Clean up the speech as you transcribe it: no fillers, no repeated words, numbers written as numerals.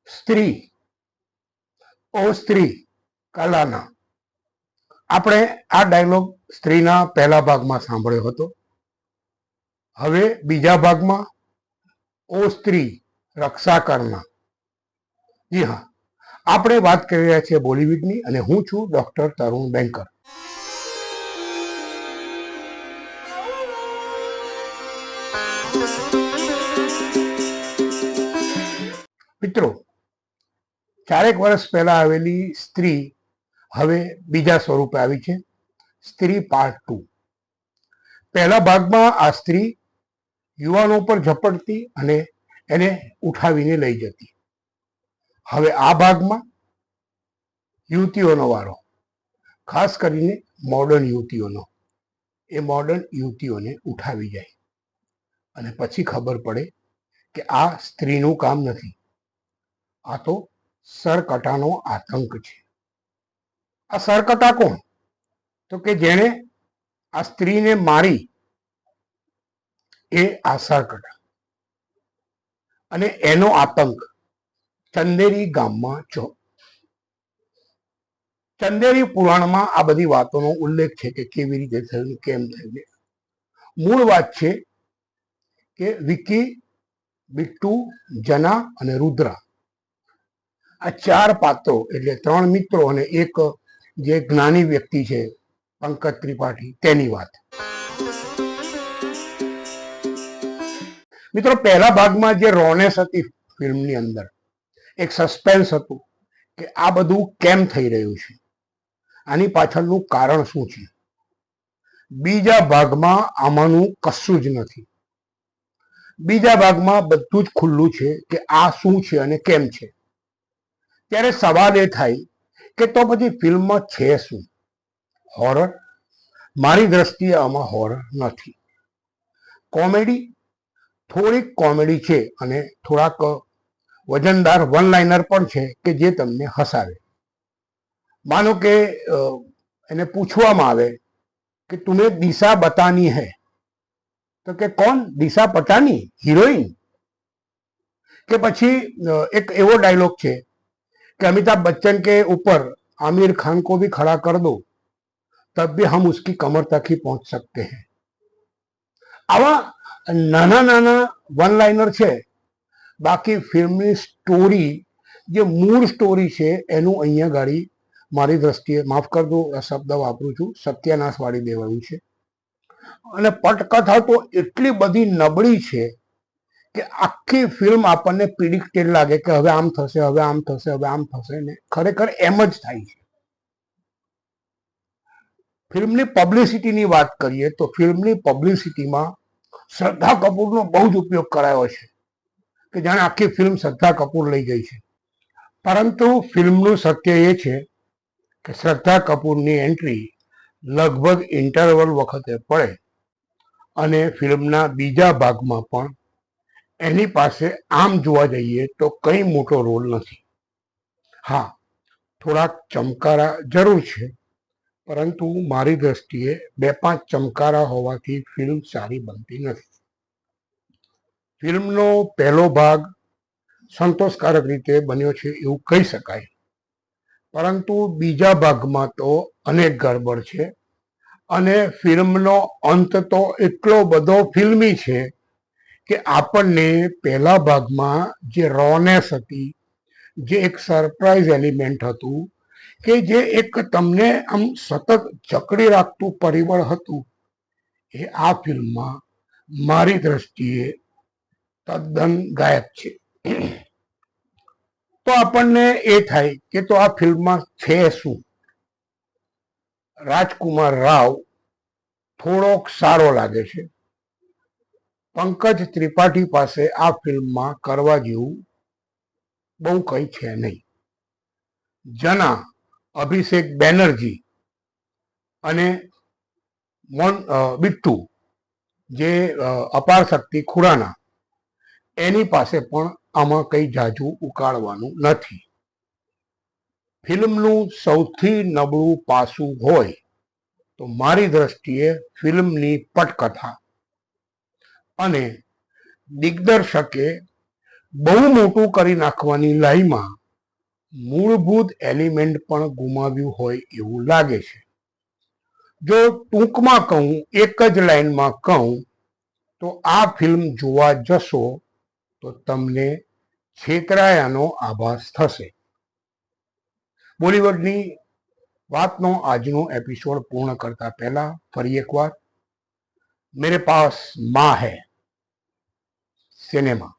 સ્ત્રી ઓ સ્ત્રી કલાના. આપણે આ ડાયલોગ સ્ત્રીના પહેલા ભાગમાં સાંભળ્યો હતો. હવે બીજા ભાગમાં ઓ સ્ત્રી રક્ષા કરના. જી હા, આપણે વાત કરી રહ્યા છીએ બોલિવૂડની અને હું છું ડોક્ટર તરુણ બેંકર. મિત્રો, 4 વર્ષ પહેલા આવેલી સ્ત્રી હવે બીજા સ્વરૂપે આવી છે. સ્ત્રી પાર્ટ 2. પહેલા ભાગમાં આ સ્ત્રી યુવાનો પર ઝપટતી અને એને ઉઠાવીને લઈ જતી. હવે આ ભાગમાં યુવતીઓનો વારો, ખાસ કરીને મોડર્ન યુવતીઓનો. એ મોડર્ન યુવતીઓને ઉઠાવી જાય અને પછી ખબર પડે કે આ સ્ત્રીનું કામ નથી, આ તો સરકટાનો આતંક છે. આ સરકટા કોણ? તો કે જેણે આ સ્ત્રીને મારી એ આ સરકટા. અને એનો આતંક ચંદેરી ગામમાં છો. ચંદેરી પુરાણમાં આ બધી વાતોનો ઉલ્લેખ છે કે કેવી રીતે થયું, કેમ થયું. મૂળ વાત છે કે વિકી, બિટ્ટુ, જના અને રુદ્રા, આ 4 પાત્રો, એટલે 3 મિત્રો અને એક જે જ્ઞાની વ્યક્તિ છે પંકજ ત્રિપાઠી, તેની વાત. મિત્રો, પહેલા ભાગમાં જે રોનેસ હતી ફિલ્મની અંદર, એક સસ્પેન્સ હતું કે આ બધું કેમ થઈ રહ્યું છે, આની પાછળનું કારણ શું છે. બીજા ભાગમાં આમાંનું કશું જ નથી. બીજા ભાગમાં બધું જ ખુલ્લું છે કે આ શું છે અને કેમ છે. ત્યારે સવાલ એ થાય કે તો પછી ફિલ્મમાં છે શું? હોરર? મારી દ્રષ્ટિએ આમાં હોરર નથી. કોમેડી, થોડીક કોમેડી છે અને થોડાક વજનદાર વન લાઇનર પણ છે કે જે તમને હસાવે. માનો કે એને પૂછવામાં આવે કે તુમ્हें દિશા બતાની હૈ, તો કે કોણ? દિશા પટાની, હિરોઈન? કે પછી એક એવો ડાયલોગ છે कि अमिताभ बच्चन के ऊपर आमिर खान को भी खड़ा कर दो तब भी हम उसकी कमर तक ही पहुंच सकते हैं. આવા નાના નાના વન લાઇનર છે. બાકી ફિલ્મની સ્ટોરી, જે મૂળ સ્ટોરી છે એનું અહીંયા ગાડી મારી દ્રષ્ટિએ, માફ કરજો આ શબ્દ વાપરું છું, સત્યાનાશ વાળી દેવાયું છે. અને પટકથા તો એટલી બધી નબળી છે કે આખી ફિલ્મ આપણને પ્રિડિક્ટેડ લાગે કે હવે આમ થશે, હવે આમ થશે, હવે આમ થશે, ને ખરેખર એમ જ થાય છે. ફિલ્મની પબ્લિસિટીની વાત કરીએ તો ફિલ્મની પબ્લિસિટીમાં શ્રદ્ધા કપૂરનો બહુ જ ઉપયોગ કરાયો છે કે જાણે આખી ફિલ્મ શ્રદ્ધા કપૂર લઈ ગઈ છે. પરંતુ ફિલ્મનું સત્ય એ છે કે શ્રદ્ધા કપૂરની એન્ટ્રી લગભગ ઇન્ટરવલ વખતે પડે અને ફિલ્મના બીજા ભાગમાં પણ એની પાસે આમ જોવા જઈએ તો કંઈ મોટો રોલ નથી. હા, થોડાક ચમકારા જરૂર છે, પરંતુ મારી દ્રષ્ટિએ 2-5 ચમકારા હોવાથી ફિલ્મ સારી બનતી નથી. ફિલ્મનો પહેલો ભાગ સંતોષકારક રીતે બન્યો છે એવું કહી શકાય, પરંતુ બીજા ભાગમાં તો અનેક ગડબડ છે. અને ફિલ્મનો અંત તો એટલો બધો ફિલ્મી છે કે આપણને પહેલા ભાગમાં જે રોનેસ હતી, જે એક સરપ્રાઇઝ એલિમેન્ટ હતું, કે જે એક તમને આમ સતત જકડી રાખતું પરિબળ હતું, એ આ ફિલ્મમાં મારી દ્રષ્ટિએ તદ્દન ગાયબ છે. તો આપણને એ થાય કે તો આ ફિલ્મમાં છે શું? રાજકુમાર રાવ થોડોક સારો લાગે છે. પંકજ ત્રિપાઠી પાસે આ ફિલ્મમાં કરવા જેવું બહુ કંઈ છે નહીં. જના, અભિષેક બેનર્જી અને બિટ્ટુ, જે અપાર શક્તિ ખુરાના, એની પાસે પણ આમાં કંઈ જાજુ ઉકાળવાનું નથી. ફિલ્મનું સૌથી નબળું પાસું હોય તો મારી દ્રષ્ટિએ ફિલ્મની પટકથા અને દિગ્દર્શકે બહુ મોટું કરી નાખવાની લાઈમાં મૂળભૂત એલિમેન્ટ પણ ગુમાવ્યું હોય એવું લાગે છે. જો ટૂંકમાં કહું, એક જ લાઈનમાં કહું તો આ ફિલ્મ જોવા જશો તો તમને છેતરાયાનો આભાસ થશે. બોલિવૂડની વાતનો આજનો એપિસોડ પૂર્ણ કરતા પહેલા ફરી એકવાર, મેરે પાસ માં હૈ સિનેમા